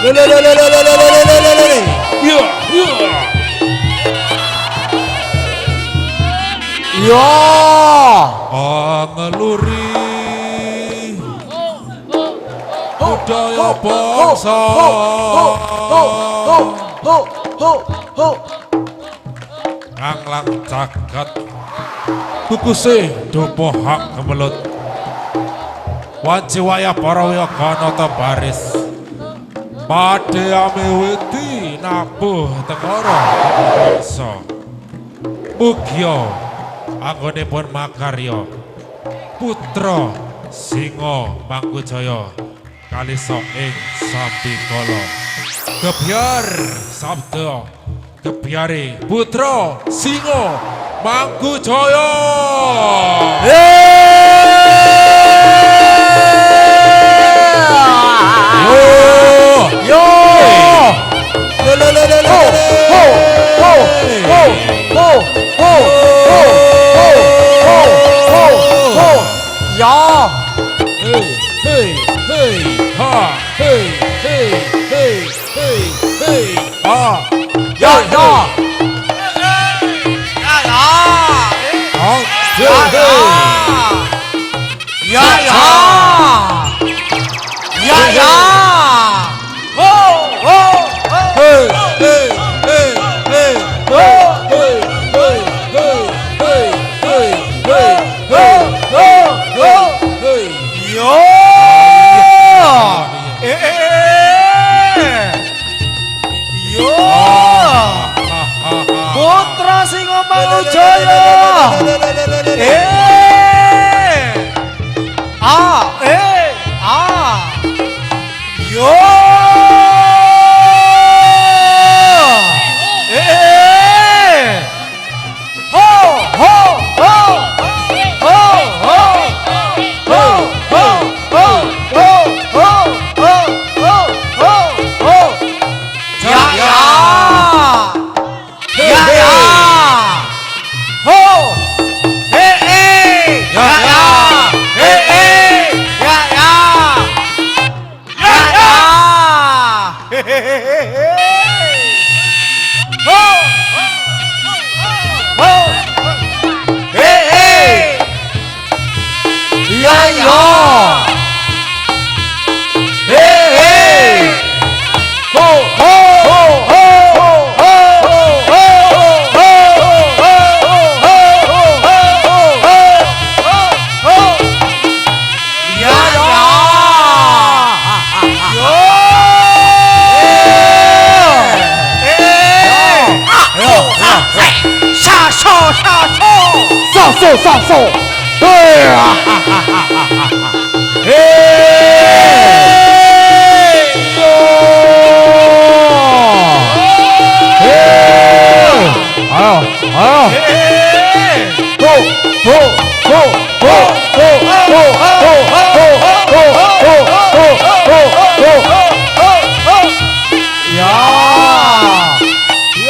Ya ngeluri budaya bangsa nganglang jagat kukuse dopo hak kemelut wanci wayah para wiyoganata baris pade ame witi nabuh tengara bangsa mugya anggonipun makarya putra singa Manggujaya kalisa ing Sambikala gebyar sabda gebyare putra singa Manggujaya Ya hey hey hey ha hey hey hey hey hey ha ya ya ya ya ya ya ho ho hey hey hey hey ho hey hey hey hey hey hey ho ho hey yo yo putra singa Manggujaya yo ho ho ho ho ho ho ho ho ho ho ho ya ya ya ya ho ya ya ya上手，对啊，嘿哟，嘿，哎呦，哎呦，吼吼吼吼吼吼吼呀，哟。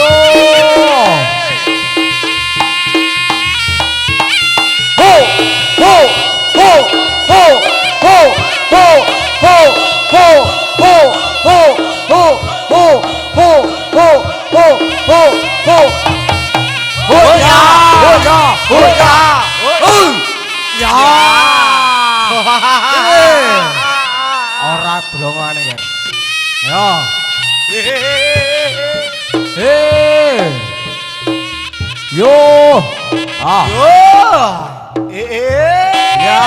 Ora dolongane ya. Ya. Yo. Ah. Yo. Ya.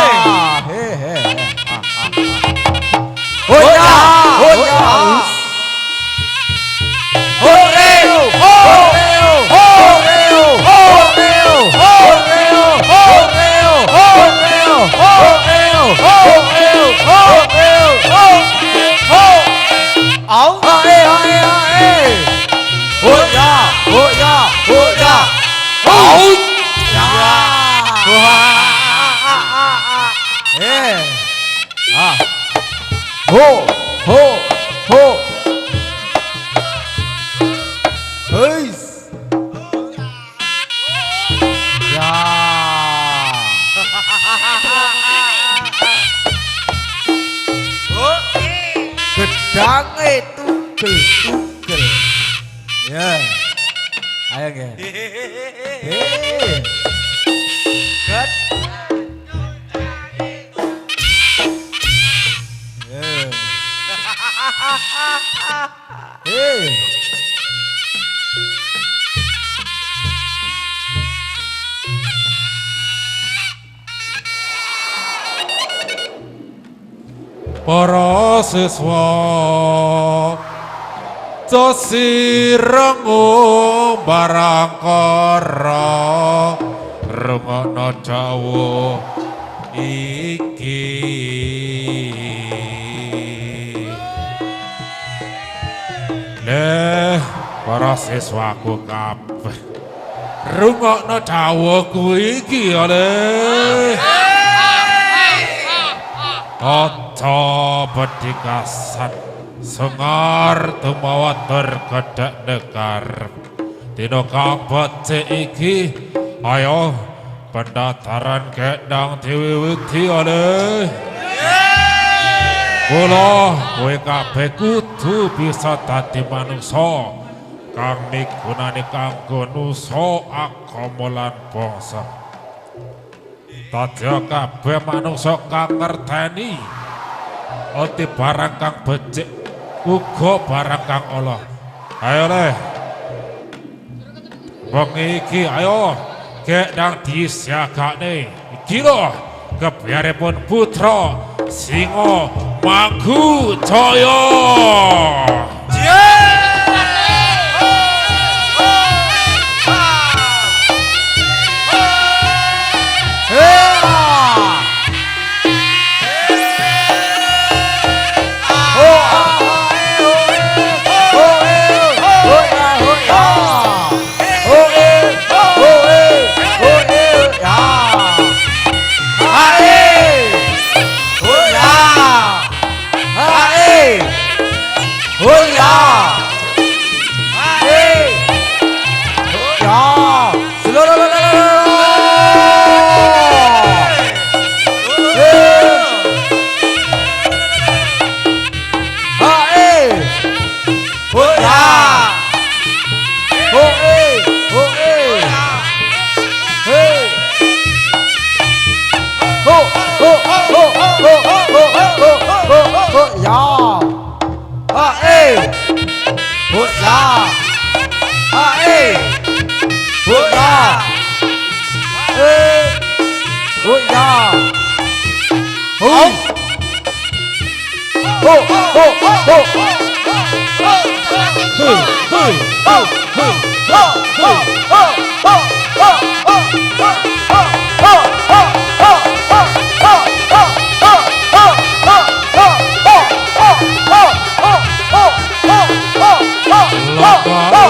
Hoya. Hoya. Horeo. Horeo. Horeo. Horeo. Horeo. Horeo. Horeo. Horeo. Horeo. Áo ê ê ê Hoya Hoya Hoya Áo Ya Ho ho ho Hey Ya Gedang itu ukel. Ya. Ayo nge. Cut. Para siswa sireng barang kara rungokno dawuh iki leh para siswaku kabeh rungokno dawuhku iki oleh Aja bedikasan sengar tumawatur gedhek nekar dina kang becik iki ayo pendaftaran kendang diwiwiti oleh kula kowe kabeh kudu bisa dadi manungsa kang migunani kanggo nusa agama lan bangsa. Tadya kabeh manungsa kang ngerteni ati barang kang becik uga barang kang ala. Ayo le. Bengi iki ayo kendang disiagakne. Iki lho kebiaripun putra Singa Manggujaya.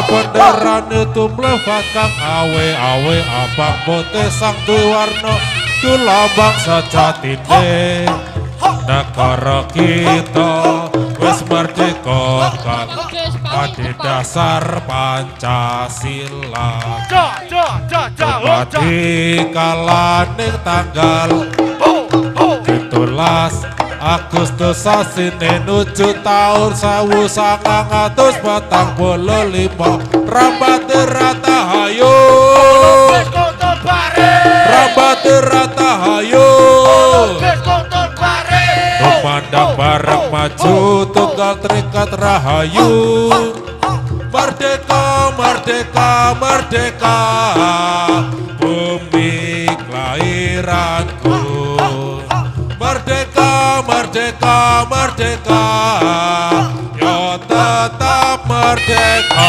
Benderane tumlefat kang awe-awe abang putih sang duwe warna lambang sejatine negara kita wis merdeka kan adhedhasar Pancasila mati kalaning tanggal 17 Agustus sasine nuju taun 1945 Rambate rata hayo Rambate rata hayo Memandang bareng maju tunggal terikat rahayu Merdeka, merdeka, merdeka bumi kelahiranku Merdeka, merdeka, merdeka yo tetap merdeka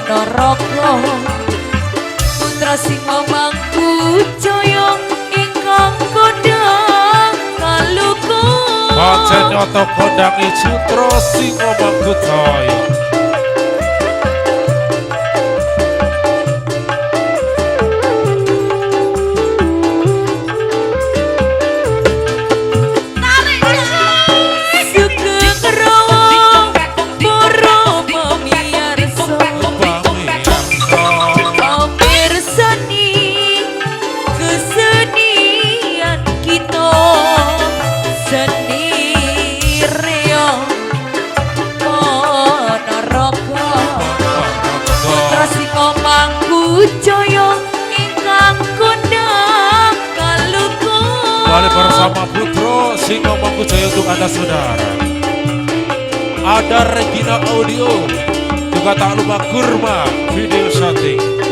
Ponorogo putra Singa Mangkujoyo ingkang kondang kaluku Pancen nyoto kondangi Putra Singa Mangkujoyo. Kembali bersama Putra Singa Mangkujoyo untuk Anda saudara. Ada Regina Audio, juga tak lupa Kurma Video Shooting.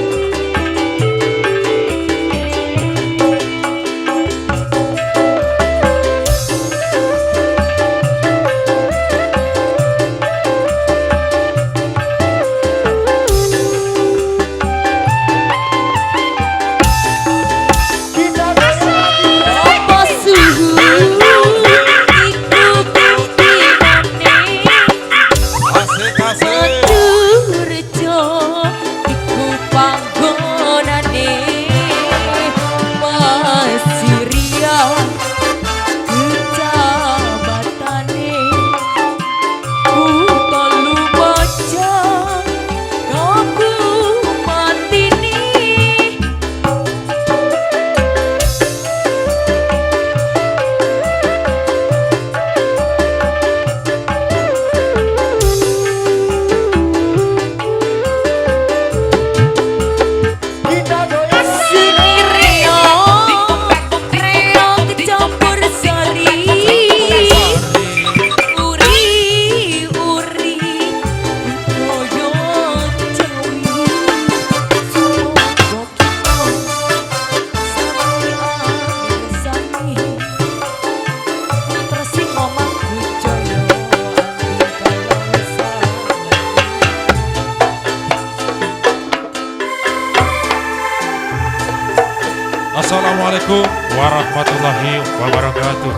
Assalamualaikum warahmatullahi wabarakatuh.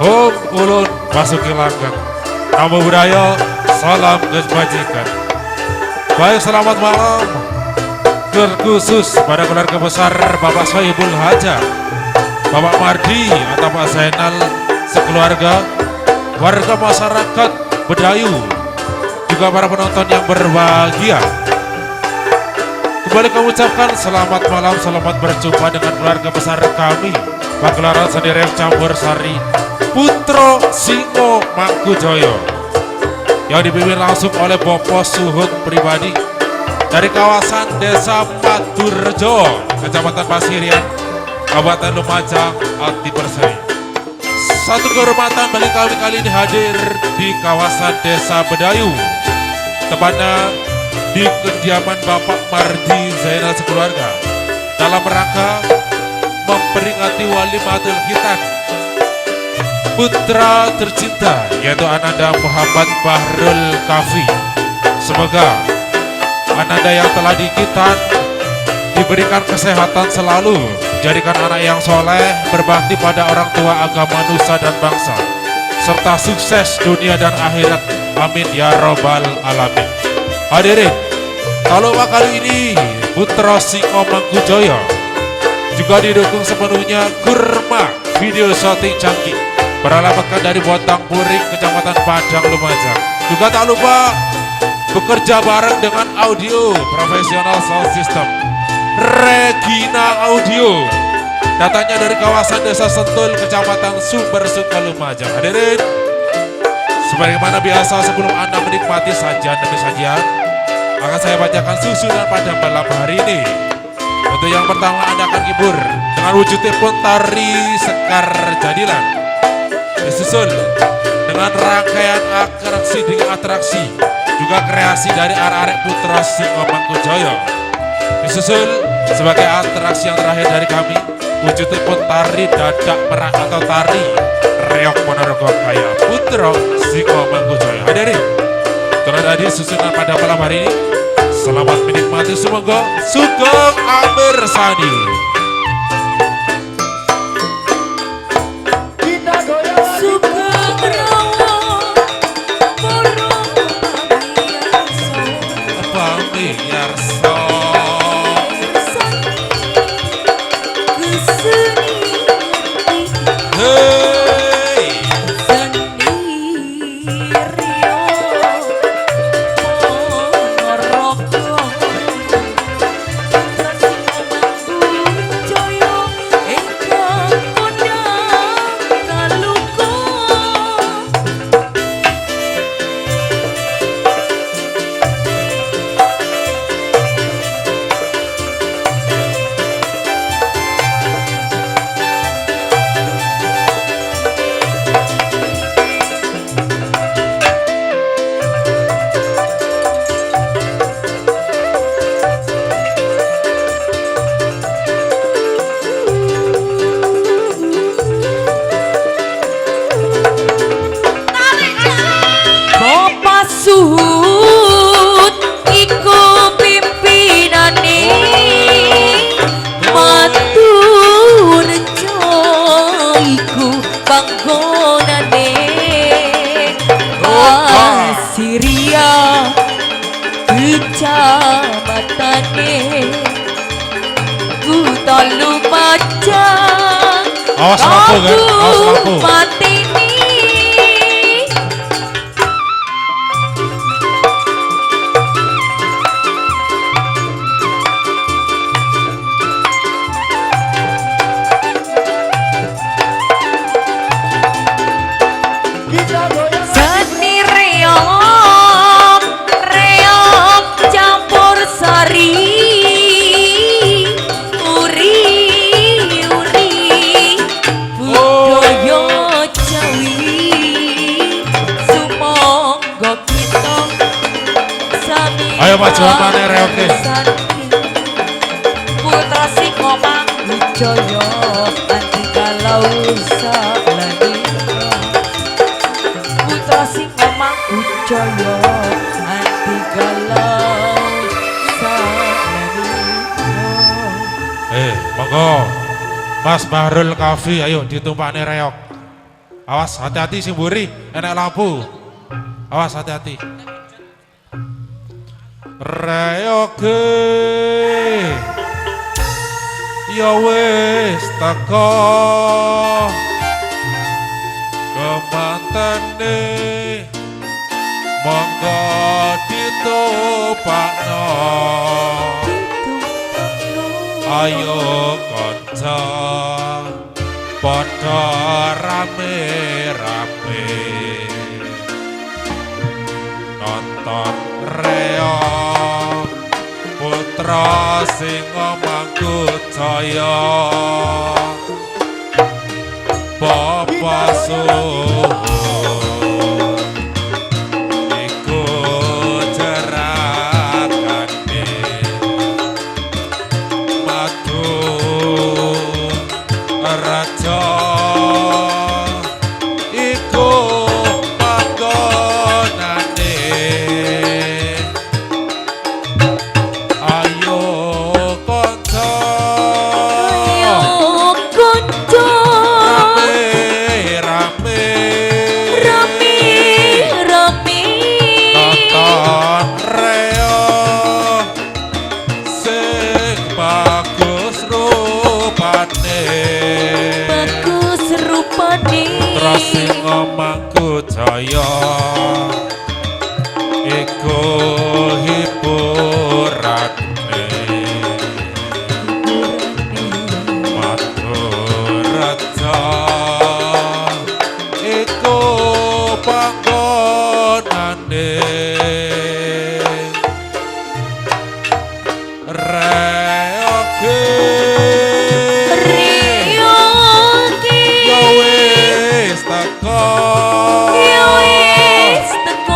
Om ulun masuki langgeng. Namo budaya, salam kebajikan. Baik, selamat malam terkhusus pada keluarga besar Bapak Sohibul Haja, Bapak Mardi atau Pak Zainal sekeluarga, warga masyarakat Bedayu, juga para penonton yang berbahagia. Kembali kami ucapkan selamat malam, selamat berjumpa dengan keluarga besar kami, Pagelaran Seni Reog Campur Sari Putra Singa Mangkujoyo, yang dipimpin langsung oleh Bopo Suhun pribadi dari kawasan Desa Paturjo, Kecamatan Pasirian, Kabupaten Lumajang, Ati Perseri. Satu kehormatan bagi kami kali ini hadir di kawasan Desa Bedayu, tepatnya di kediaman Bapak Mardi Zainal sekeluarga, dalam rangka memperingati Walimatul Khitan putra tercinta, yaitu Ananda Muhammad Bahrul Kafi. Semoga Ananda yang telah dikhitan diberikan kesehatan selalu, jadikan anak yang soleh, berbakti pada orang tua, agama, nusa dan bangsa, serta sukses dunia dan akhirat. Amin ya robbal alamin. Hadirin, kalau kali ini Putra Singa Mangkujoyo juga didukung sepenuhnya Kurma Video Shooting canggih, beralamatkan dari Botang Puring, Kecamatan Padang, Lumajang. Juga tak lupa bekerja bareng dengan audio profesional sound system Regina Audio, datanya dari kawasan Desa Sentul, Kecamatan Sumber Suka, Lumajang. Hadirin, sebagaimana biasa sebelum Anda menikmati sajian demi sajian, akan saya bacakan susunan pada malam hari ini. Untuk yang pertama, Anda akan hibur dengan wujudnya pun tari Sekar Jadilan, disusul dengan rangkaian atraksi juga kreasi dari arek-arek Putra Singa Mangkujoyo, disusul sebagai atraksi yang terakhir dari kami, wujudnya pun tari dadak merak atau tari reog Ponorogo Kaya Putra Singa Mangkujoyo. Hadirin, telah tadi susunan pada malam hari ini. Selamat menikmati semoga Sugeng Amir Sani. Sugeng Rawa Borong Pamiyarsa Hei Suhut iku pimpinane matur iku panggonane Asiria kejabatane Kuta Lumajang Awas lampu kan, awas lampu. Patini Seni reog, reog campur sari Uri, uri, budaya Jawi Sumangga kita sami Ayo maju maneh reoke. Putra Singomang Wijaya anti kalau saklani Putra Singomang Wijaya anti kalau saklani Monggo Mas Bahrul Kafi, ayo ditumpakne reok. Awas hati-hati sing mburi, enak lampu. Awas hati-hati. Reoke ya wis teko kemantene monggo ditupakno ayo kanca padha rame-rame nonton reog putra Singomangkucaya Bapak Suhun iku jerakane madu raja iku panggonane ayo kanca rame-rame nonton reog sing bagus rupane Putra Singomangkucaya iku hiburane matur raja iku panggonane reoke ya wis teko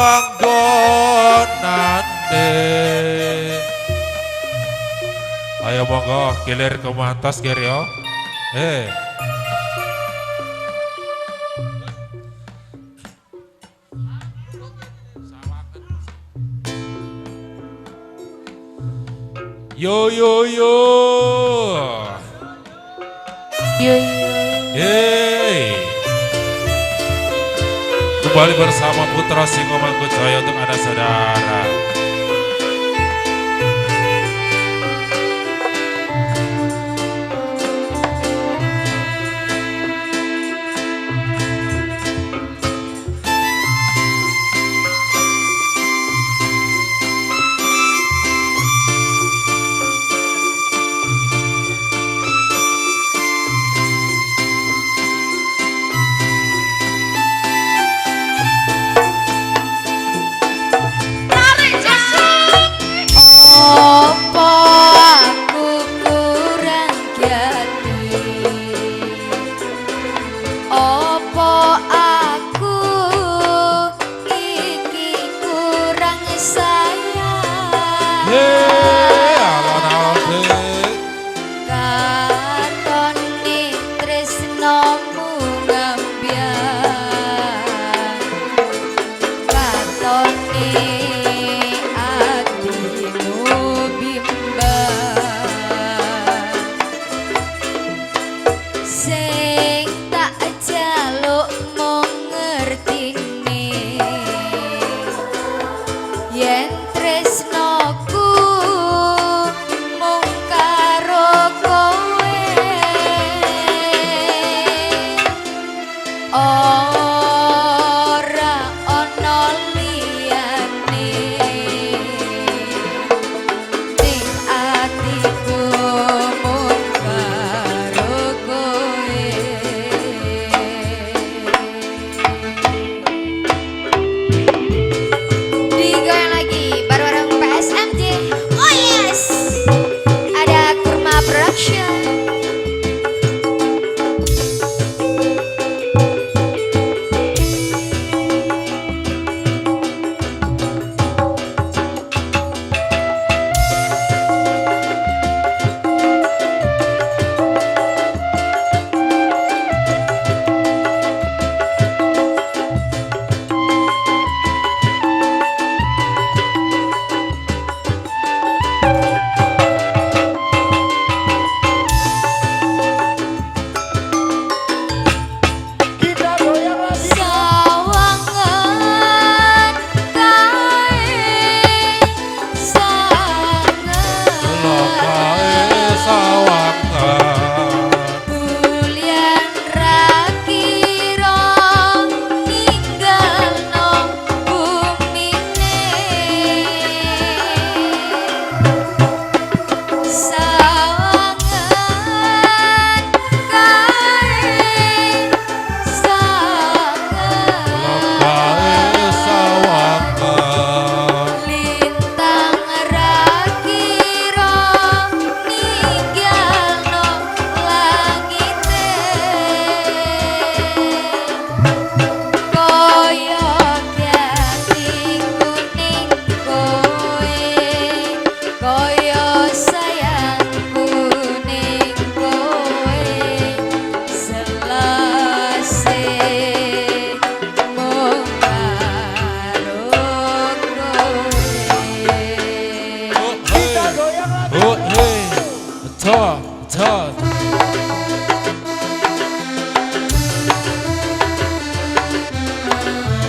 panggonane. Ayo monggo gilir kemantas ger yo. Yo yo yo. Yo. Hey. Kembali bersama Putra Singo Mangkujoyo untuk Anda saudara.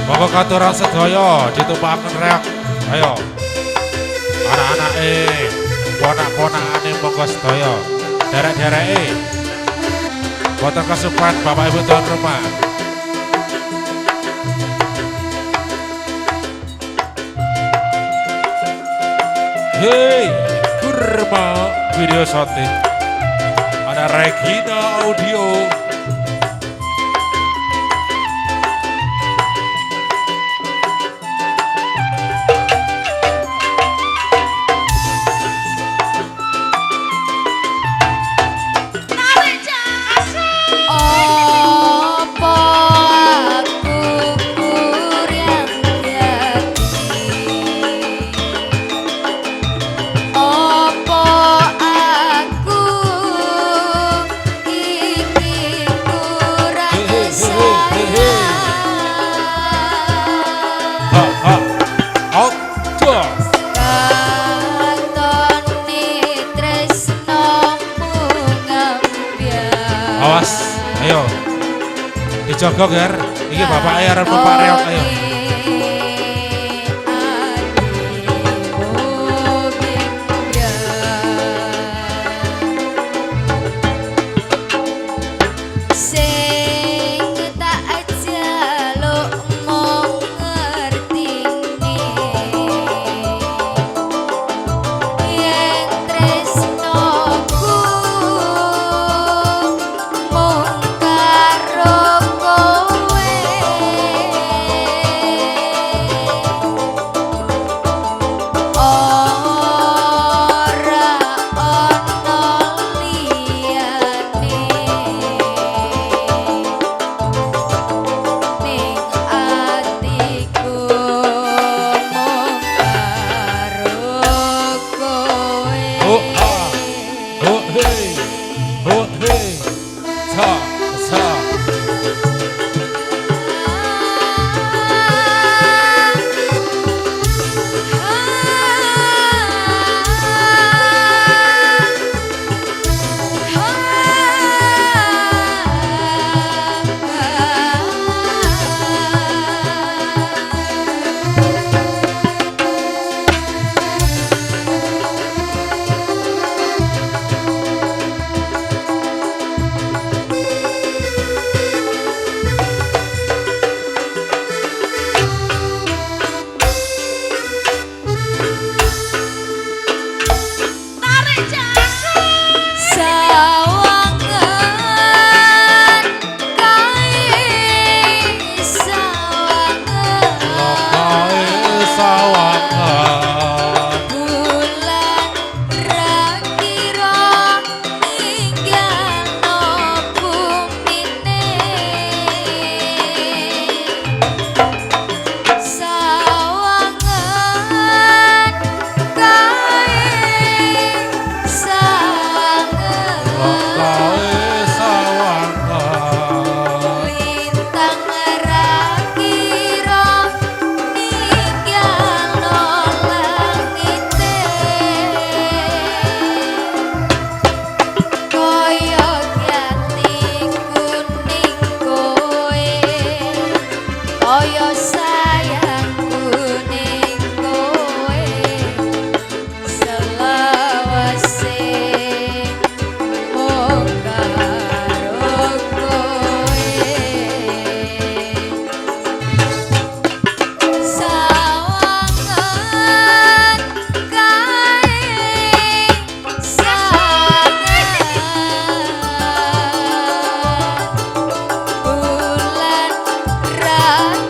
Monggo katuran sedaya ditumpahaken rek. Ayo. Anak-anake, ponak-ponakane monggo sedaya. Derek-dereke. Boten kesupen Bapak Ibu tuan rumah. Hey, kurma video shooting. Ada Regina Audio. Monggo Ger, iki Bapak Ayar Bapak Reok ayo.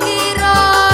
Kira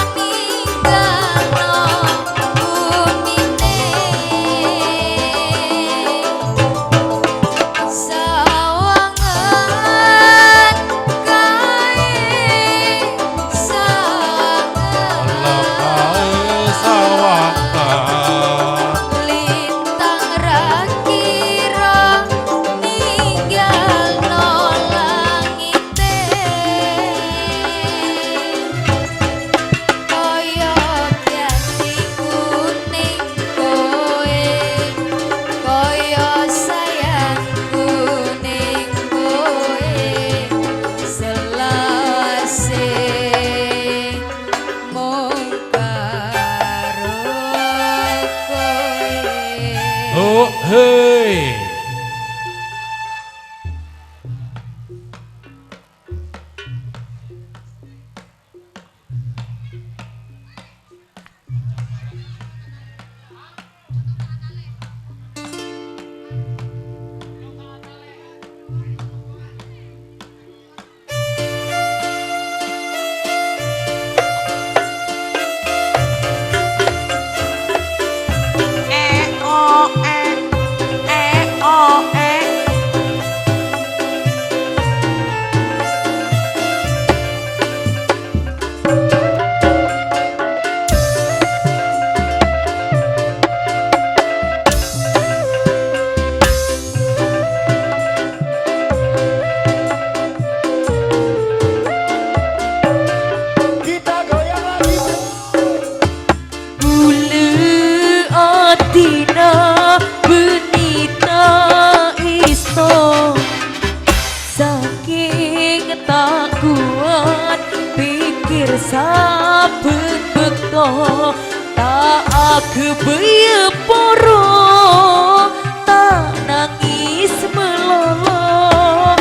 saben bekto tak kebaya poro tak nangis melolo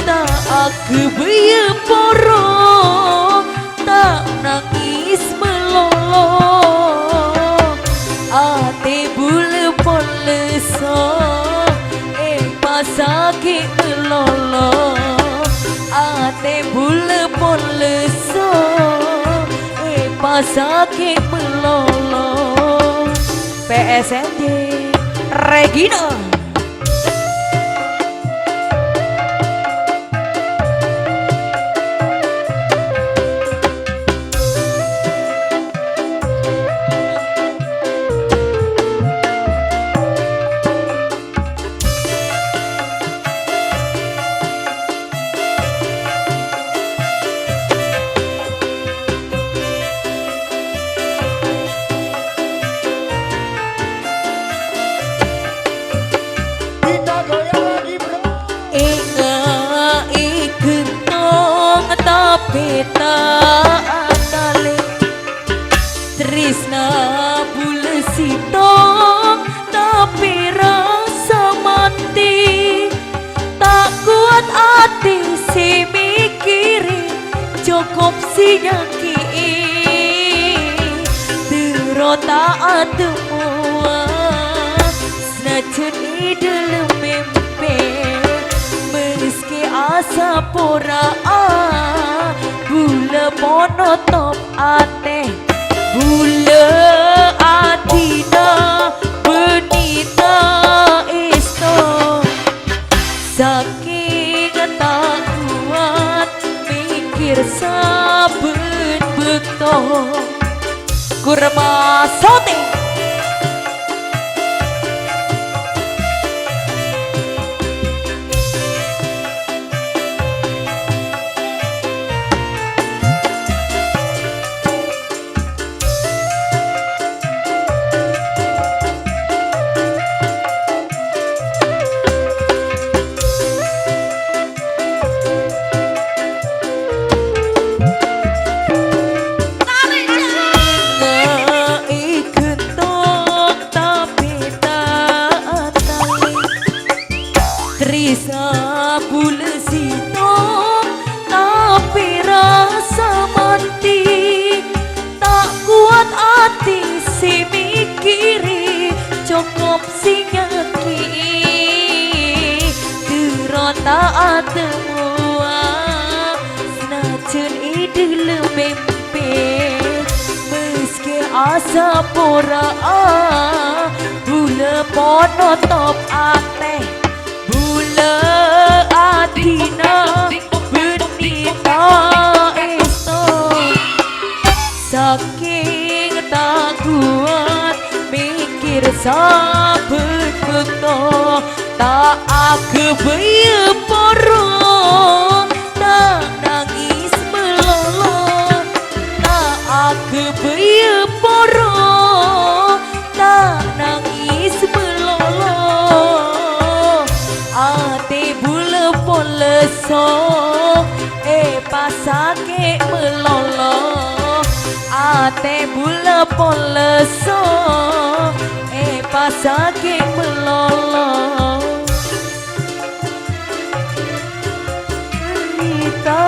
tak kebaya poro tak nangis melolo ate bule poleso pasake melolo ate bule poleso pasake melolo PSNJ Regina. Peta atale trisna bule sitong tapi rasa mati tak kuat hati si mikiri cukup si nyaki terota atemua senajan dalam mimpi meski asa pora bula monotop ate bula adina benita isto saking tak kuat mikir saben bekto kurma sote. Risa bule sitong tapi rasa mati tak kuat hati si mikiri cukup si nyaki terota atemua senajan idul mimpi meski asa pora bula monotop ate bula adina benita isto saking tak kuat mikir saben bekto tak kebaya poro tak nangis melolo tak kebaya poro tak nangis melolo ate bule poleso pasake melolo ate bule poleso pasake melolo Nita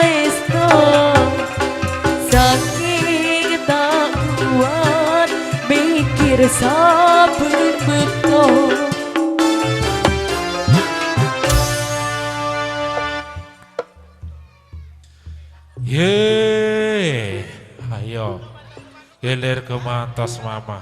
esto saking tak kuat mikir saben bekto. Yeay, ayo, gelir ke mantos mama.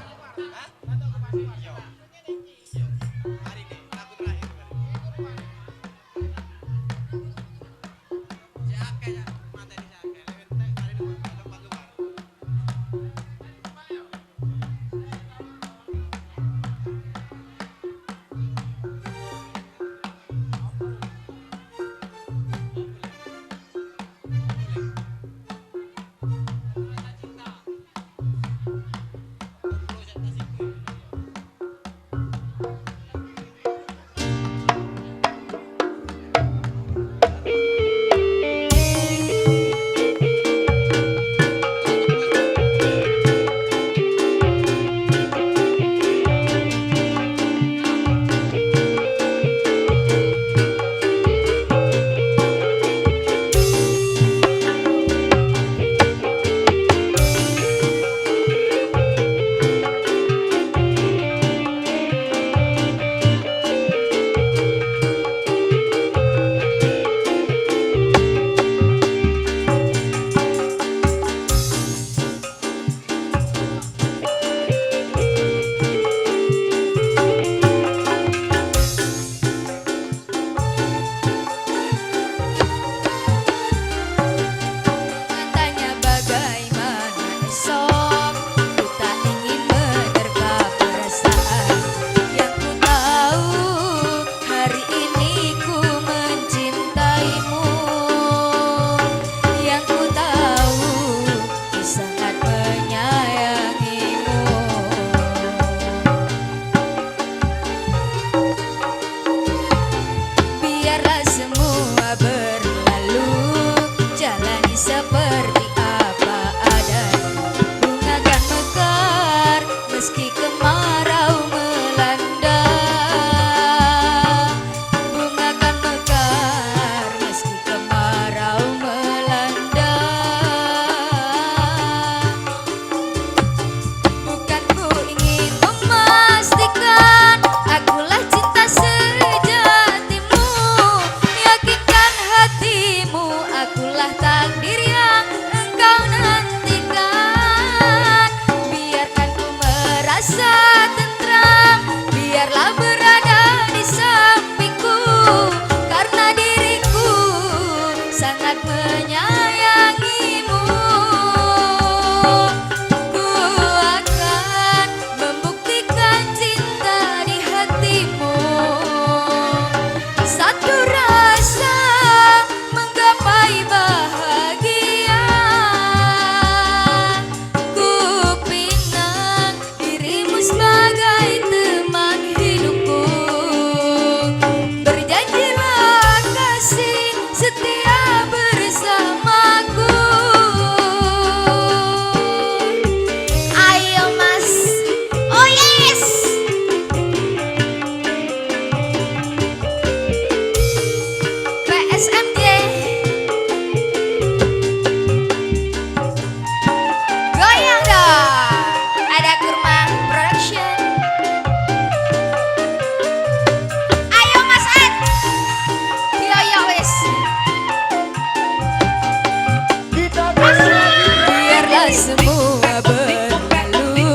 semua berlalu,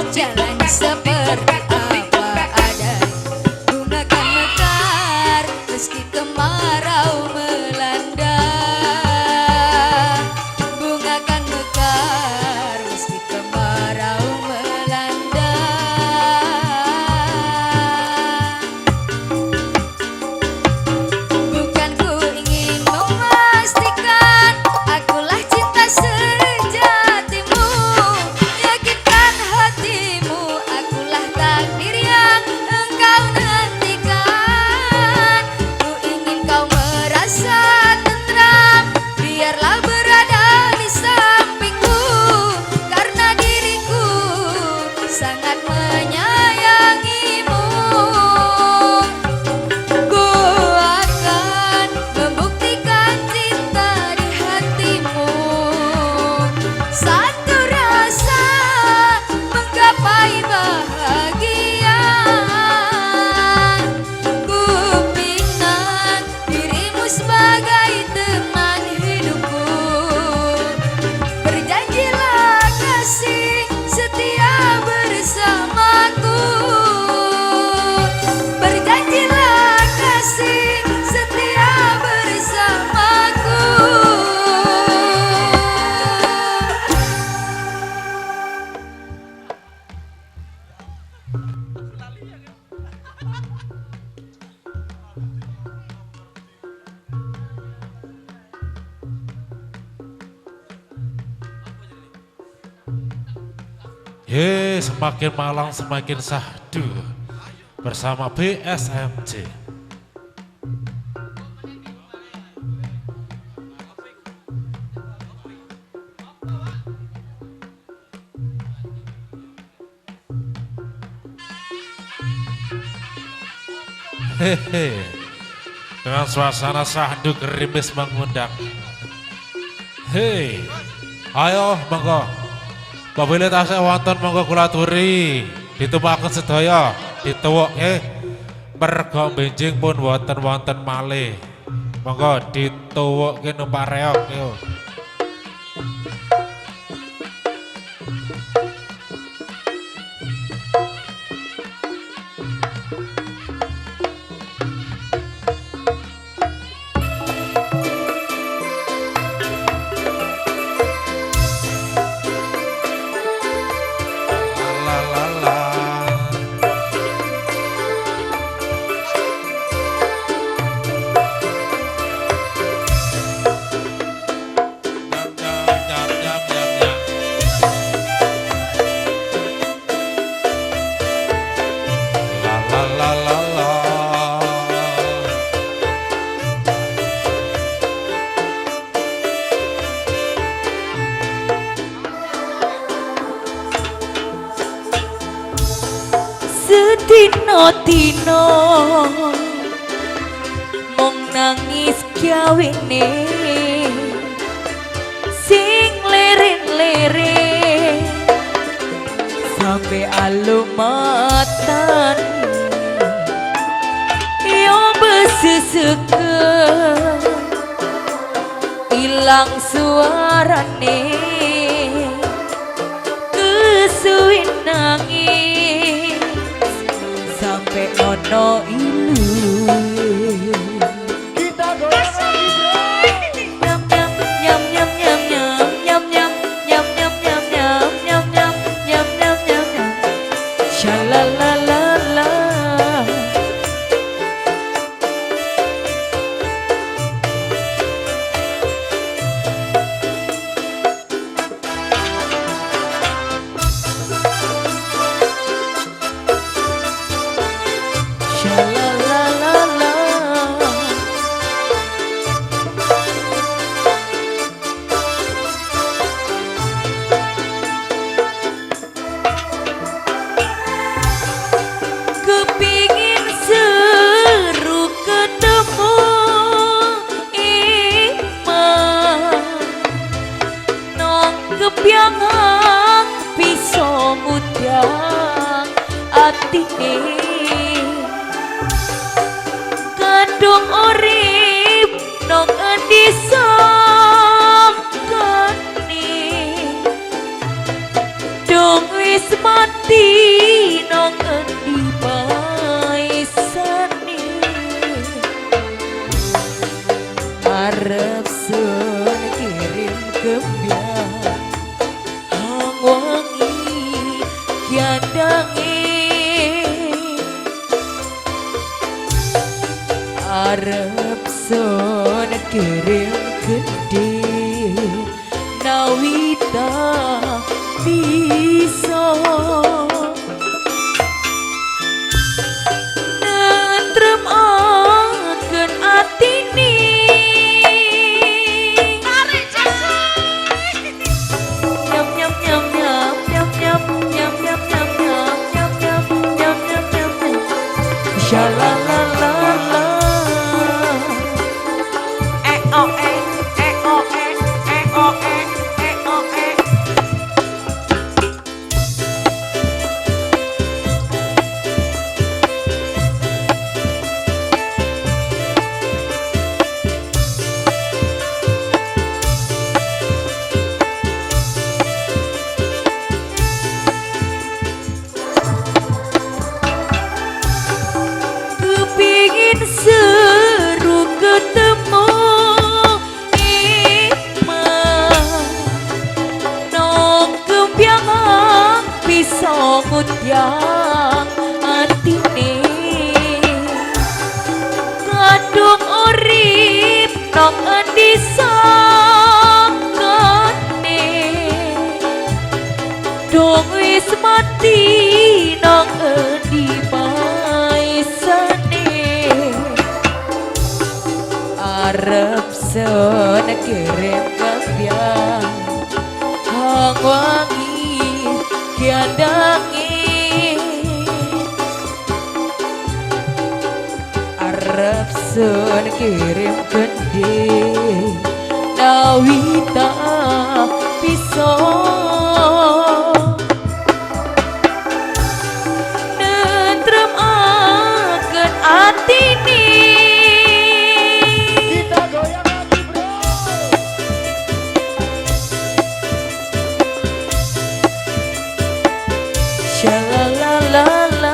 jalani seperti apa adanya. Bunga kan mekar meski kemarau melanda. Bunga kan mekar meski kemarau melanda. Bukan ku ingin memastikan akulah cinta sejatimu, yakinkan hatimu akulah takdir yang engkau nantikan. Ku ingin kau merasa tenteram, biarlah berada di sampingku, karena diriku sangat menyayangimu. Ku akan membuktikan cinta di hatimu, satu rasa menggapai bahagia. Ku pinang dirimu sebagai teman hidupku. Berjanjilah kasih setia bersamaku. Berjanjilah kasih setia bersamaku. Semakin malang semakin sahdu bersama BSMJ. Hehe, dengan suasana sahdu gerimis mengundang. Hei, ayo monggo. Apabila tasih wonten monggo kula aturi ditumpaken sedaya dituwuke merga benjing pun wonten malih. Monggo dituwuke numpak reok yo. Sedino-dino mung nangis gawene sing lirik-lirik sampai alumatan yo beseseke ilang suarane kesuwin nangis sampai ono ilu. Kita nyam nyam nyam nyam nyam nyam nyam nyam nyam nyam nyam nyam nyam nyam nyam nyam nyam shalalalala. Kepingin seru ketemu iman nong kepiangan bisa ngundang atine kadung urip nong endi sangkane kiandange arep son kirim gede nawita bisa nentrem akan atini nyam nyam nyam nyam nyam nyam nyam nyam nyam nyam nyam nyam nyam nyam nyam nyam shalalala oh oh oh oh oh. Kepingin seru ketemu Iman nong kempiang pisau mutyang atine kadung urip nong endi sangkane dong wis mati nong endi arep son kirim kampiang hang wangi kiandangi arep son kirim gede nawita bisa nentrem akan atini shalalala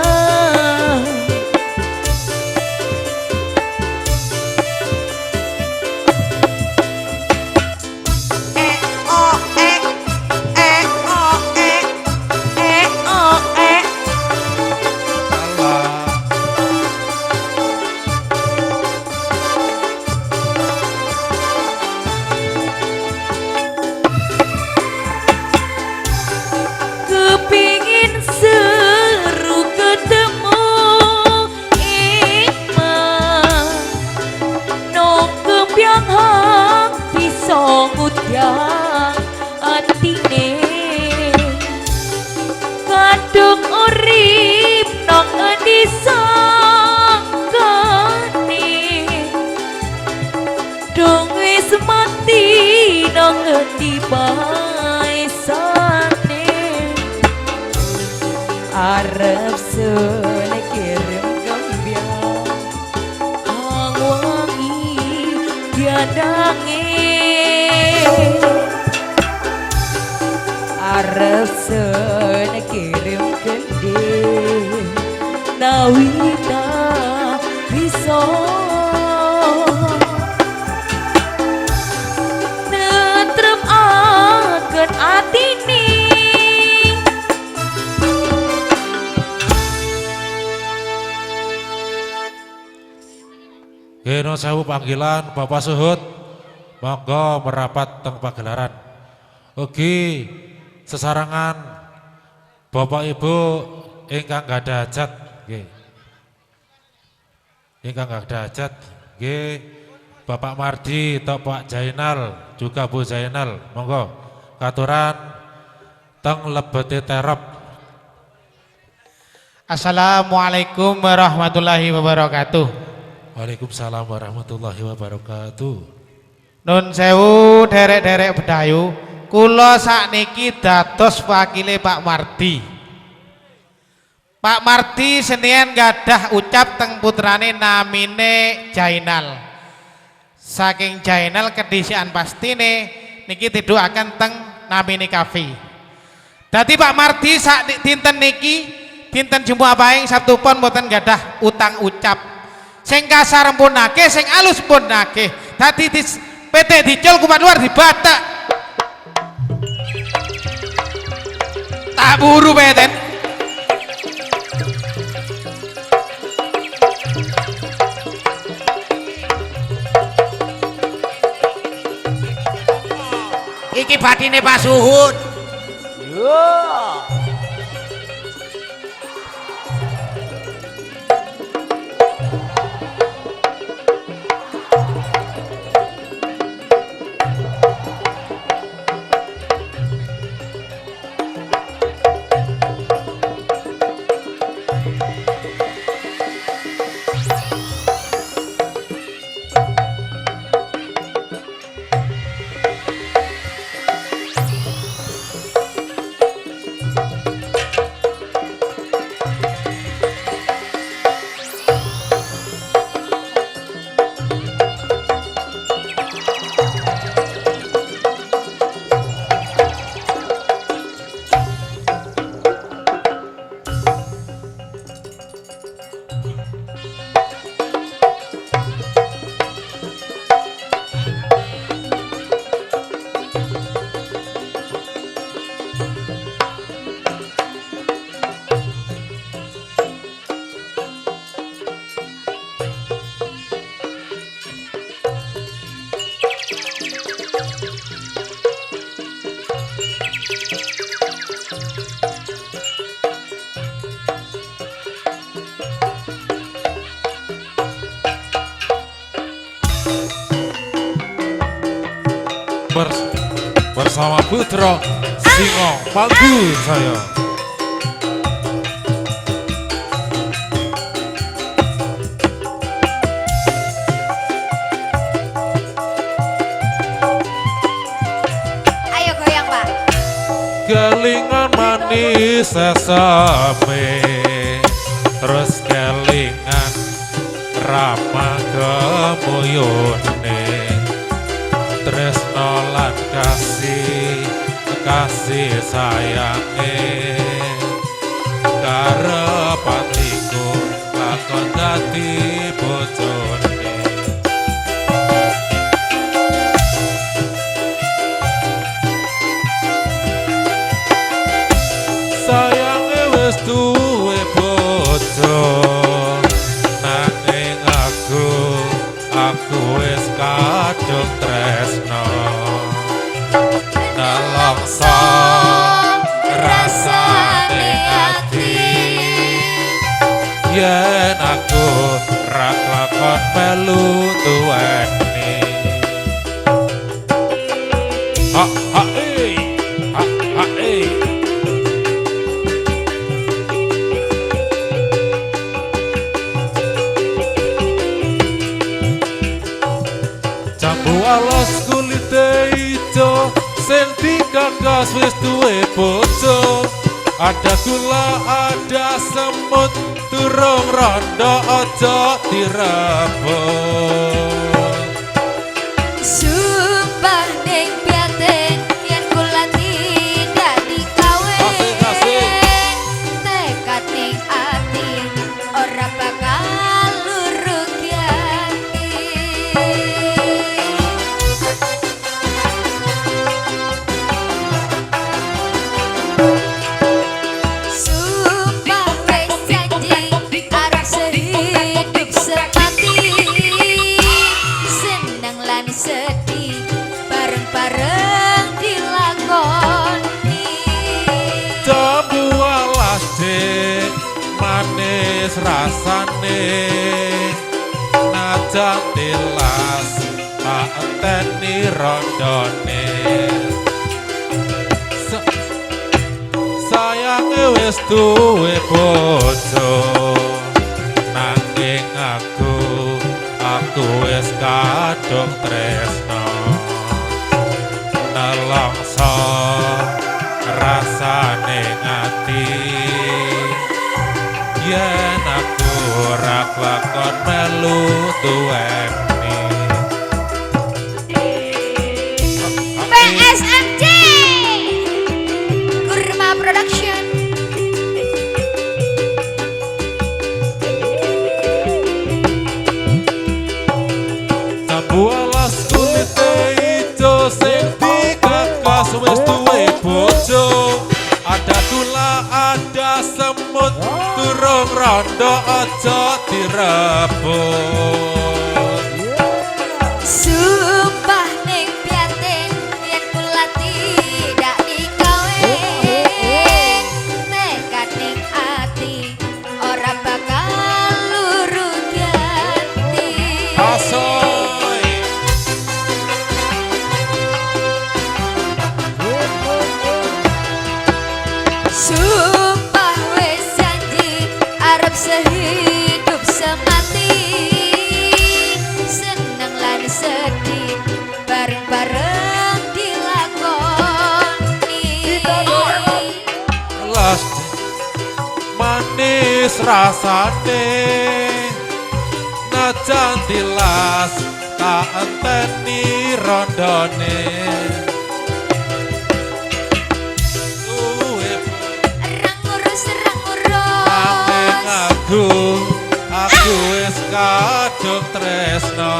kepingin seru ketemu Iman nong kempiang hang pisau mutyang atine kadung urip nong endi sangkane dong wis mati nong endi paesane arep son kirim kampiang hang wangi kiandange arep son kirim gede nawita bisa nentrem akan atini Kena sewu panggilan Bapak Suhud, monggo merapat teng pagelaran. Ugi sesarangan Bapak Ibu ingkang gadah hajat, nggih. Ingkang gadah hajat, nggih. Bapak Mardi atau Pak Jainal, juga Bu Jainal, monggo katuran teng lebete terep. Assalamualaikum warahmatullahi wabarakatuh. Waalaikumsalam warahmatullahi wabarakatuh. Nun sewu derek-derek bedayu, kula sakniki dados wakile Pak Mardi. Pak Mardi senian gadah ucap teng putrane namine Jainal. Saking Jainal kedisian pastine niki tidukaken teng namine kafe. Dadi Pak Mardi sak dinten niki dinten Jumat Pahing Sabtu pon mboten gadah utang ucap. Sing kasar pun nake, sing alus pun nake. Tadi di PT dicul kupat luar di Batak. Tak buru peten. atine Pak Suhud. Bersama Putra Singo Mangku saya. Ayo goyang Pak. Kelingan manis sesame, terus kelingan rama kemuyune, tresno lan kasih sayange, karepatiku lakon dadi bojone. Sayange wis duwe bojo, nanging aku wis kadung tresno. Nelongso rasane ati, yen aku ra lakon melu duweni. Ha ha ha ha. Jambu alas kulite ijo, sing digagas wis duwe bojo. Ada gula, ada semut, durung rondo aja direbut. Sumpah ning piaten yen kula tidak dikawin. Tekad ning ati ora bakal lurug Sumpah wis janji arep sehidup semati, seneng lan sedih bareng-bareng dilakoni. Jambu alas dek manis rasane, najan tilas tak enteni rondone. Sayange wis duwe bojo, nanging aku wis kadung tresno. Nelongso rasane ati, yen aku ra lakon melu duweni. PSMJ Kurma Production. Jambu alas kulite ijo, sing digagas wis duwe bojo. Ada gula, ada semut, durung rondo aja direbut. Sumpah ning piaten yen kula Sumpah wes janji arep sehidup semati, seneng lan sedih bareng-bareng dilakoni. Las manis rasane najan dilas tak enteni rondone. Nanging aku wis kadung tresno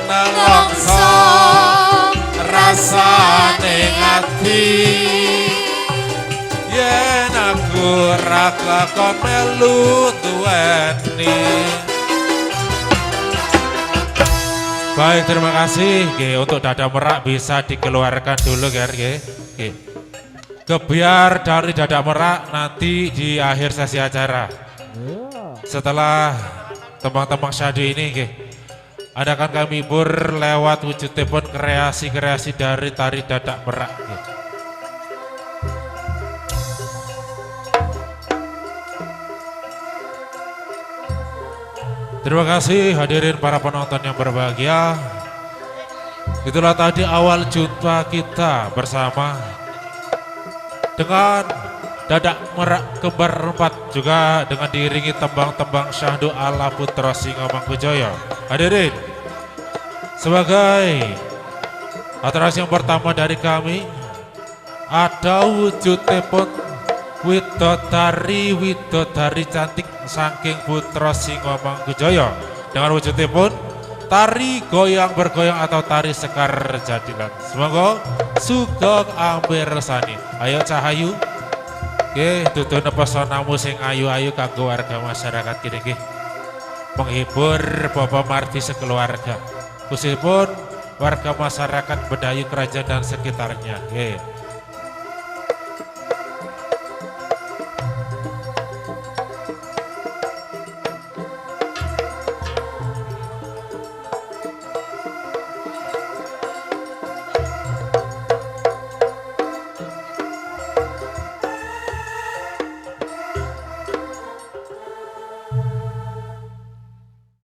nang longso rasane ati yen aku ra kelakon melu duweni. Baik, terima kasih. Oke, untuk dada merak bisa dikeluarkan dulu Oke. Kebiar dari dada merak nanti di akhir sesi acara. Setelah tembang-tembang syahdu ini akan kami hibur lewat wujud telepon kreasi-kreasi dari tari dada merak. Terima kasih hadirin para penonton yang berbahagia. Itulah tadi awal jumpa kita bersama dengan dadak merak kembar 4 juga dengan diiringi tembang-tembang syahdu ala Putra Singa Mangkujoyo. Hadirin, sebagai atraksi yang pertama dari kami ada wujud tepon widodari cantik saking Putra Singa Mangkujoyo dengan wujud tepon tari goyang bergoyang atau tari sekar jadilan. Semoga sugeng amber sani. Ayo Cahayu, tutun pesonamu sing ayu-ayu kanggo warga masyarakat kini menghibur Bapak Marti sekeluarga, khususipun warga masyarakat Bedayu Kerajaan dan sekitarnya.